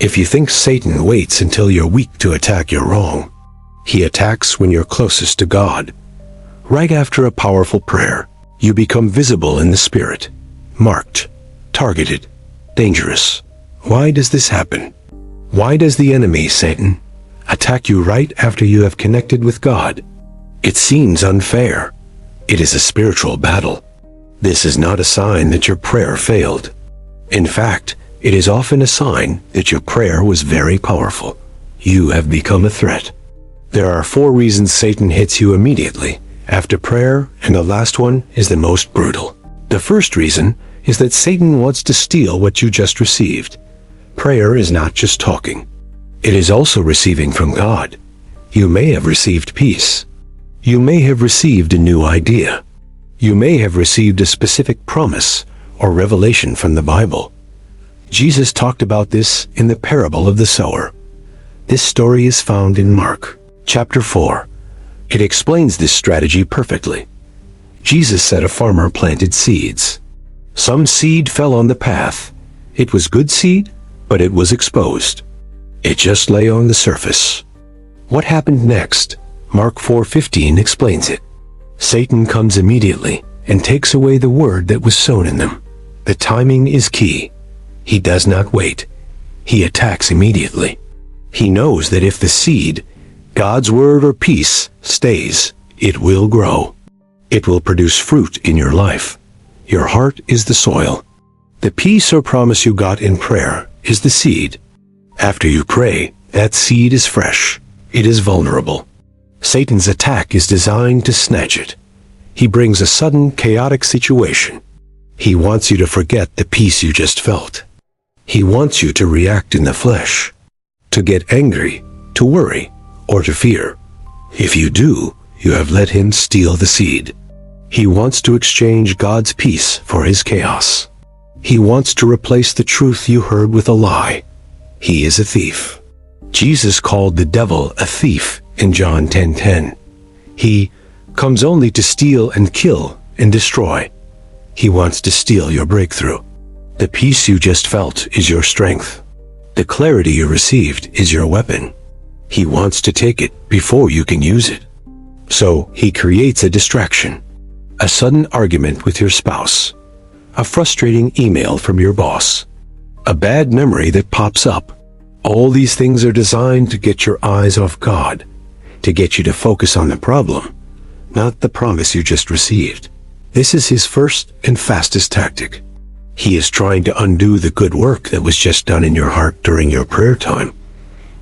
If you think Satan waits until you're weak to attack, you're wrong. He attacks when you're closest to God. Right after a powerful prayer, you become visible in the spirit, marked, targeted, dangerous. Why does this happen? Why does the enemy, Satan, attack you right after you have connected with God? It seems unfair. It is a spiritual battle. This is not a sign that your prayer failed. In fact, it is often a sign that your prayer was very powerful. You have become a threat. There are 4 reasons Satan hits you immediately after prayer, and the last one is the most brutal. The first reason is that Satan wants to steal what you just received. Prayer is not just talking. It is also receiving from God. You may have received peace. You may have received a new idea. You may have received a specific promise or revelation from the Bible. Jesus talked about this in the parable of the sower. This story is found in Mark, chapter 4. It explains this strategy perfectly. Jesus said a farmer planted seeds. Some seed fell on the path. It was good seed, but it was exposed. It just lay on the surface. What happened next? Mark 4:15 explains it. Satan comes immediately and takes away the word that was sown in them. The timing is key. He does not wait. He attacks immediately. He knows that if the seed, God's word or peace, stays, it will grow. It will produce fruit in your life. Your heart is the soil. The peace or promise you got in prayer is the seed. After you pray, that seed is fresh. It is vulnerable. Satan's attack is designed to snatch it. He brings a sudden, chaotic situation. He wants you to forget the peace you just felt. He wants you to react in the flesh, to get angry, to worry, or to fear. If you do, you have let him steal the seed. He wants to exchange God's peace for his chaos. He wants to replace the truth you heard with a lie. He is a thief. Jesus called the devil a thief in John 10:10. He comes only to steal and kill and destroy. He wants to steal your breakthrough. The peace you just felt is your strength. The clarity you received is your weapon. He wants to take it before you can use it. So he creates a distraction, a sudden argument with your spouse, a frustrating email from your boss, a bad memory that pops up. All these things are designed to get your eyes off God, to get you to focus on the problem, not the promise you just received. This is his first and fastest tactic. He is trying to undo the good work that was just done in your heart during your prayer time.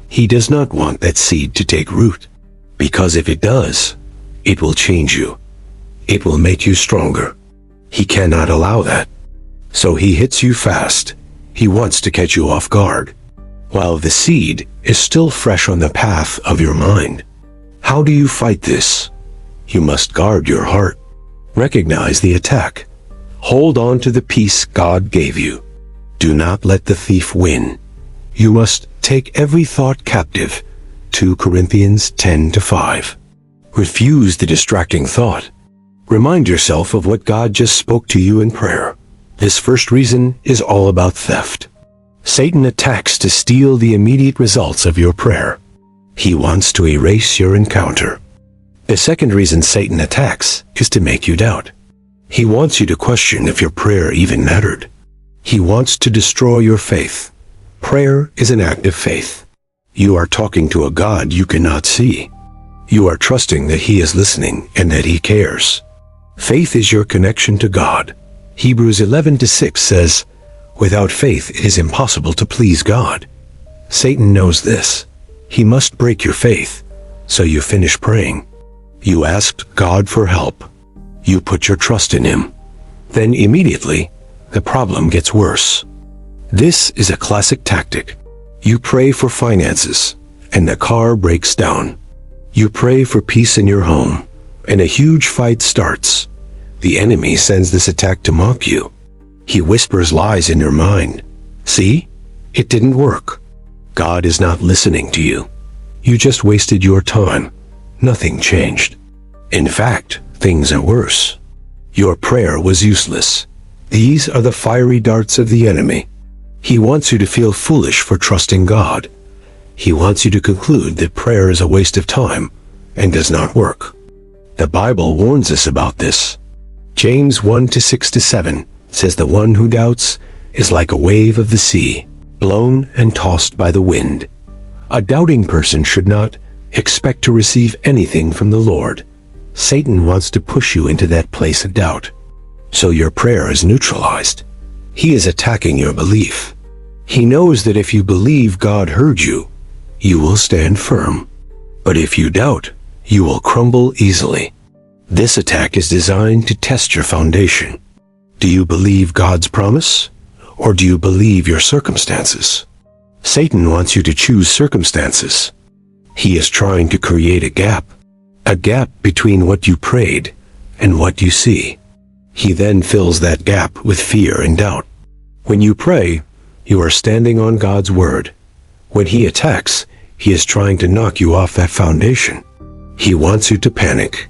He does not want that seed to take root, because if it does, it will change you. It will make you stronger. He cannot allow that. So he hits you fast. He wants to catch you off guard, while the seed is still fresh on the path of your mind. How do you fight this? You must guard your heart. Recognize the attack. Hold on to the peace God gave you. Do not let the thief win. You must take every thought captive. 2 Corinthians 10:5. Refuse the distracting thought. Remind yourself of what God just spoke to you in prayer. This first reason is all about theft. Satan attacks to steal the immediate results of your prayer. He wants to erase your encounter. The second reason Satan attacks is to make you doubt. He wants you to question if your prayer even mattered. He wants to destroy your faith. Prayer is an act of faith. You are talking to a God you cannot see. You are trusting that he is listening and that he cares. Faith is your connection to God. Hebrews 11:6 says, "Without faith it is impossible to please God." Satan knows this. He must break your faith, so you finish praying. You asked God for help. You put your trust in him. Then immediately, the problem gets worse. This is a classic tactic. You pray for finances, and the car breaks down. You pray for peace in your home, and a huge fight starts. The enemy sends this attack to mock you. He whispers lies in your mind. See? It didn't work. God is not listening to you. You just wasted your time. Nothing changed. In fact, things are worse. Your prayer was useless. These are the fiery darts of the enemy. He wants you to feel foolish for trusting God. He wants you to conclude that prayer is a waste of time and does not work. The Bible warns us about this. James 1:6-7 says the one who doubts is like a wave of the sea, blown and tossed by the wind. A doubting person should not expect to receive anything from the Lord. Satan wants to push you into that place of doubt, so your prayer is neutralized. He is attacking your belief. He knows that if you believe God heard you, you will stand firm. But if you doubt, you will crumble easily. This attack is designed to test your foundation. Do you believe God's promise, or do you believe your circumstances? Satan wants you to choose circumstances. He is trying to create a gap between what you prayed and what you see. He then fills that gap with fear and doubt. When you pray, you are standing on God's word. When he attacks, he is trying to knock you off that foundation. He wants you to panic.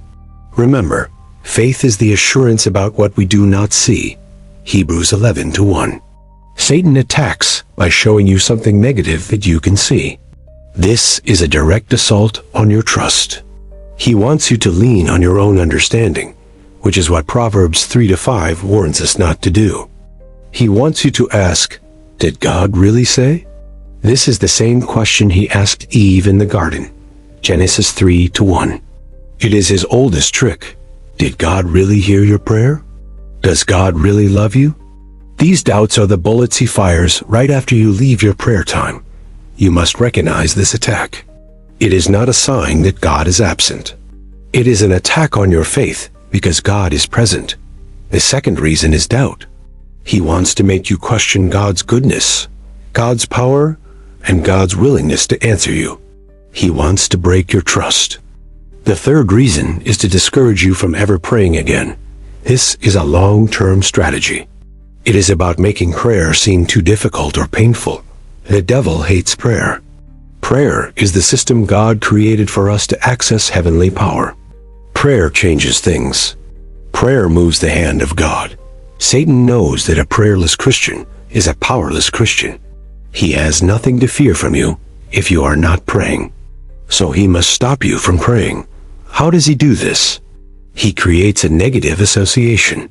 Remember, faith is the assurance about what we do not see. Hebrews 11:1. Satan attacks by showing you something negative that you can see. This is a direct assault on your trust. He wants you to lean on your own understanding, which is what Proverbs 3-5 warns us not to do. He wants you to ask, did God really say? This is the same question he asked Eve in the garden, Genesis 3:1. It is his oldest trick. Did God really hear your prayer? Does God really love you? These doubts are the bullets he fires right after you leave your prayer time. You must recognize this attack. It is not a sign that God is absent. It is an attack on your faith because God is present. The second reason is doubt. He wants to make you question God's goodness, God's power, and God's willingness to answer you. He wants to break your trust. The third reason is to discourage you from ever praying again. This is a long-term strategy. It is about making prayer seem too difficult or painful. The devil hates prayer. Prayer is the system God created for us to access heavenly power. Prayer changes things. Prayer moves the hand of God. Satan knows that a prayerless Christian is a powerless Christian. He has nothing to fear from you if you are not praying. So he must stop you from praying. How does he do this? He creates a negative association.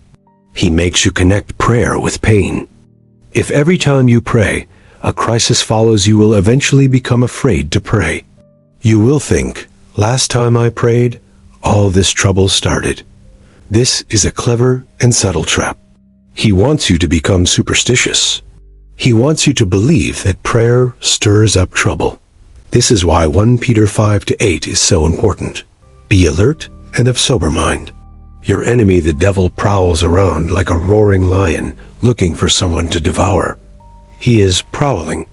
He makes you connect prayer with pain. If every time you pray, a crisis follows, you will eventually become afraid to pray. You will think, last time I prayed, all this trouble started. This is a clever and subtle trap. He wants you to become superstitious. He wants you to believe that prayer stirs up trouble. This is why 1 Peter 5-8 is so important. Be alert and of sober mind. Your enemy, the devil, prowls around like a roaring lion, looking for someone to devour. He is prowling.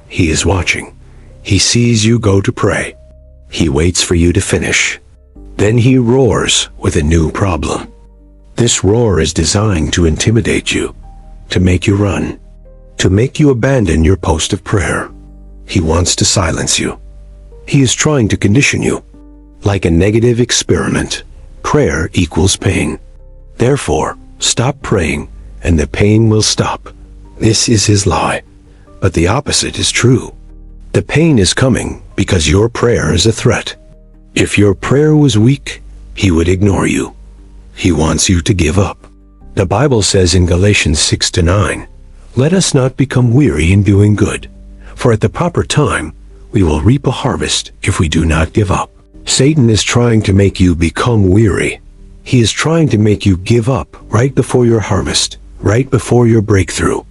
He is watching. He sees you go to pray. He waits for you to finish. Then he roars with a new problem. This roar is designed to intimidate you, to make you run, to make you abandon your post of prayer. He wants to silence you. He is trying to condition you. Like a negative experiment, prayer equals pain. Therefore, stop praying and the pain will stop. This is his lie. But the opposite is true. The pain is coming because your prayer is a threat. If your prayer was weak, he would ignore you. He wants you to give up. The Bible says in Galatians 6-9, let us not become weary in doing good, for at the proper time we will reap a harvest if we do not give up. Satan is trying to make you become weary. He is trying to make you give up right before your harvest, right before your breakthrough.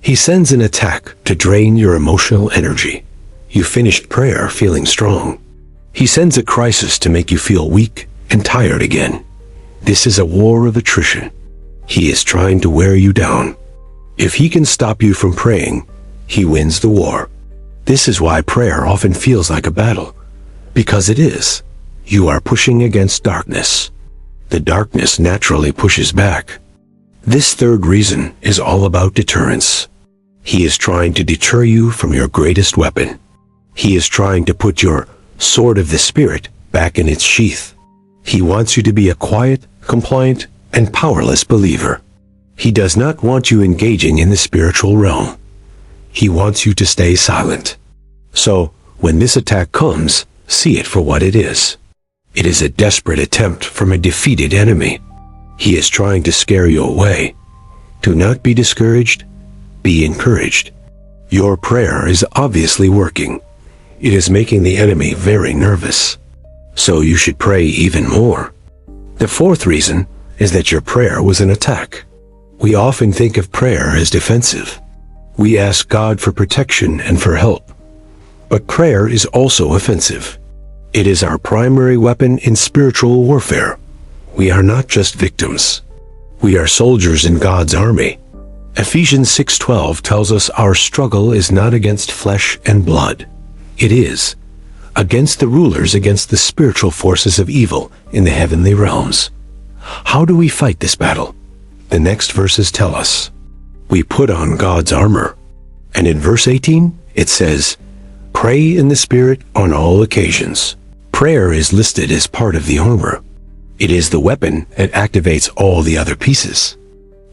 He sends an attack to drain your emotional energy. You finished prayer feeling strong. He sends a crisis to make you feel weak and tired again. This is a war of attrition. He is trying to wear you down. If he can stop you from praying, he wins the war. This is why prayer often feels like a battle. Because it is. You are pushing against darkness. The darkness naturally pushes back. This third reason is all about deterrence. He is trying to deter you from your greatest weapon. He is trying to put your sword of the Spirit back in its sheath. He wants you to be a quiet, compliant, and powerless believer. He does not want you engaging in the spiritual realm. He wants you to stay silent. So, when this attack comes, see it for what it is. It is a desperate attempt from a defeated enemy. He is trying to scare you away. Do not be discouraged. Be encouraged. Your prayer is obviously working. It is making the enemy very nervous. So you should pray even more. The fourth reason is that your prayer was an attack. We often think of prayer as defensive. We ask God for protection and for help. But prayer is also offensive. It is our primary weapon in spiritual warfare. We are not just victims. We are soldiers in God's army. Ephesians 6:12 tells us our struggle is not against flesh and blood. It is against the rulers, against the spiritual forces of evil in the heavenly realms. How do we fight this battle? The next verses tell us. We put on God's armor. And in verse 18, it says, "Pray in the Spirit on all occasions." Prayer is listed as part of the armor. It is the weapon that activates all the other pieces.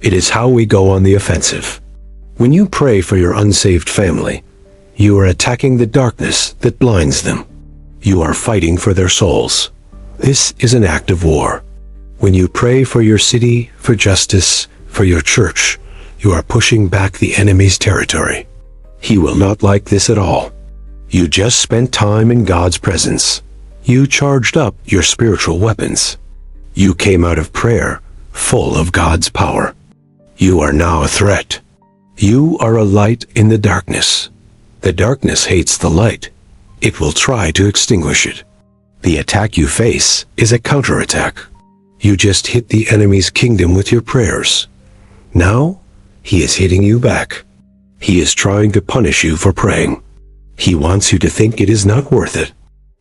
It is how we go on the offensive. When you pray for your unsaved family, you are attacking the darkness that blinds them. You are fighting for their souls. This is an act of war. When you pray for your city, for justice, for your church, you are pushing back the enemy's territory. He will not like this at all. You just spent time in God's presence. You charged up your spiritual weapons. You came out of prayer full of God's power. You are now a threat. You are a light in the darkness. The darkness hates the light. It will try to extinguish it. The attack you face is a counterattack. You just hit the enemy's kingdom with your prayers. Now, he is hitting you back. He is trying to punish you for praying. He wants you to think it is not worth it.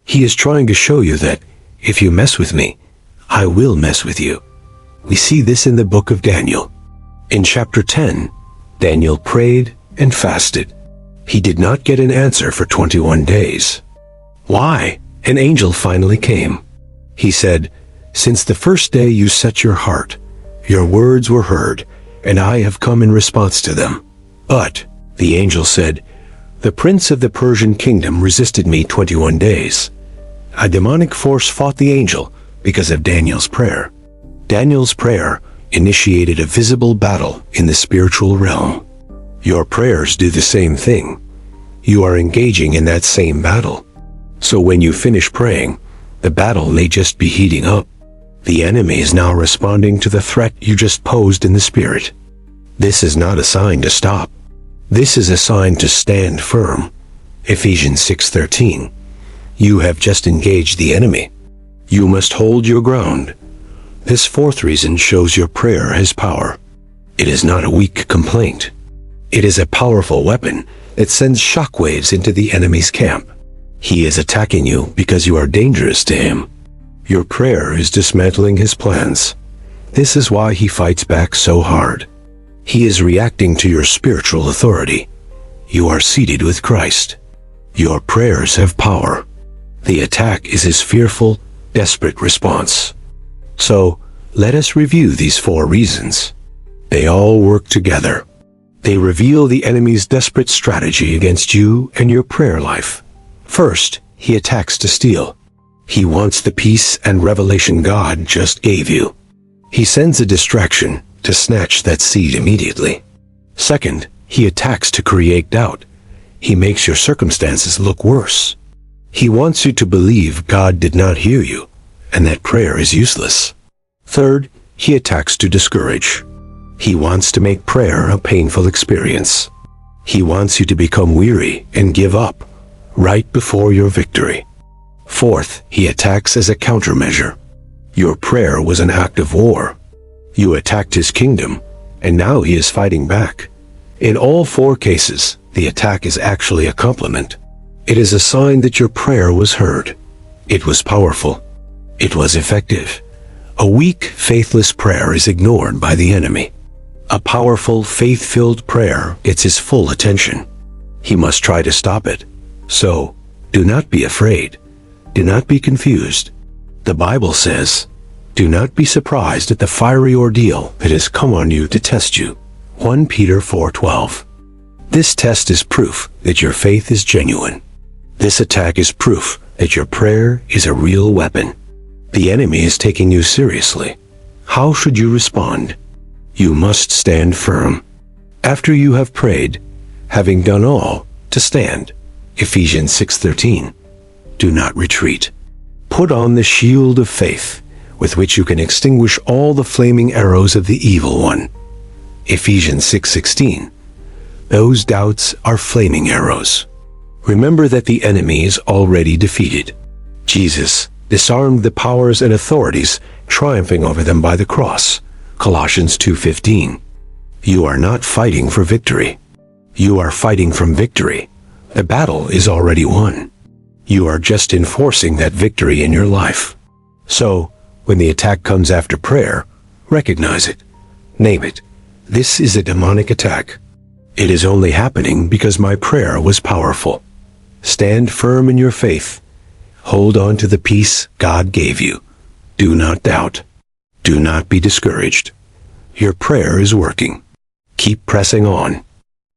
He is trying to show you that if you mess with me, I will mess with you. We see this in the book of Daniel. In chapter 10, Daniel prayed and fasted. He did not get an answer for 21 days. Why? An angel finally came. He said, "Since the first day you set your heart, your words were heard, and I have come in response to them." But, the angel said, "The prince of the Persian kingdom resisted me 21 days. A demonic force fought the angel because of Daniel's prayer. Daniel's prayer initiated a visible battle in the spiritual realm. Your prayers do the same thing. You are engaging in that same battle. So when you finish praying, the battle may just be heating up. The enemy is now responding to the threat you just posed in the spirit. This is not a sign to stop. This is a sign to stand firm. Ephesians 6:13. You have just engaged the enemy. You must hold your ground. This fourth reason shows your prayer has power. It is not a weak complaint. It is a powerful weapon that sends shockwaves into the enemy's camp. He is attacking you because you are dangerous to him. Your prayer is dismantling his plans. This is why he fights back so hard. He is reacting to your spiritual authority. You are seated with Christ. Your prayers have power. The attack is his fearful, desperate response. So, let us review these four reasons. They all work together. They reveal the enemy's desperate strategy against you and your prayer life. First, he attacks to steal. He wants the peace and revelation God just gave you. He sends a distraction to snatch that seed immediately. Second, he attacks to create doubt. He makes your circumstances look worse. He wants you to believe God did not hear you, and that prayer is useless. Third, he attacks to discourage. He wants to make prayer a painful experience. He wants you to become weary and give up right before your victory. Fourth, he attacks as a countermeasure. Your prayer was an act of war. You attacked his kingdom, and now he is fighting back. In all four cases, the attack is actually a compliment. It is a sign that your prayer was heard. It was powerful. It was effective. A weak, faithless prayer is ignored by the enemy. A powerful, faith-filled prayer gets his full attention. He must try to stop it. So, do not be afraid. Do not be confused. The Bible says, "Do not be surprised at the fiery ordeal that has come on you to test you." 1 Peter 4:12. This test is proof that your faith is genuine. This attack is proof that your prayer is a real weapon. The enemy is taking you seriously. How should you respond? You must stand firm. After you have prayed, having done all, to stand. Ephesians 6:13. Do not retreat. Put on the shield of faith, with which you can extinguish all the flaming arrows of the evil one. Ephesians 6:16. Those doubts are flaming arrows. Remember that the enemy is already defeated. Jesus disarmed the powers and authorities, triumphing over them by the cross. Colossians 2:15. You are not fighting for victory. You are fighting from victory. The battle is already won. You are just enforcing that victory in your life. So, when the attack comes after prayer, recognize it. Name it. This is a demonic attack. It is only happening because my prayer was powerful. Stand firm in your faith. Hold on to the peace God gave you. Do not doubt. Do not be discouraged. Your prayer is working. Keep pressing on.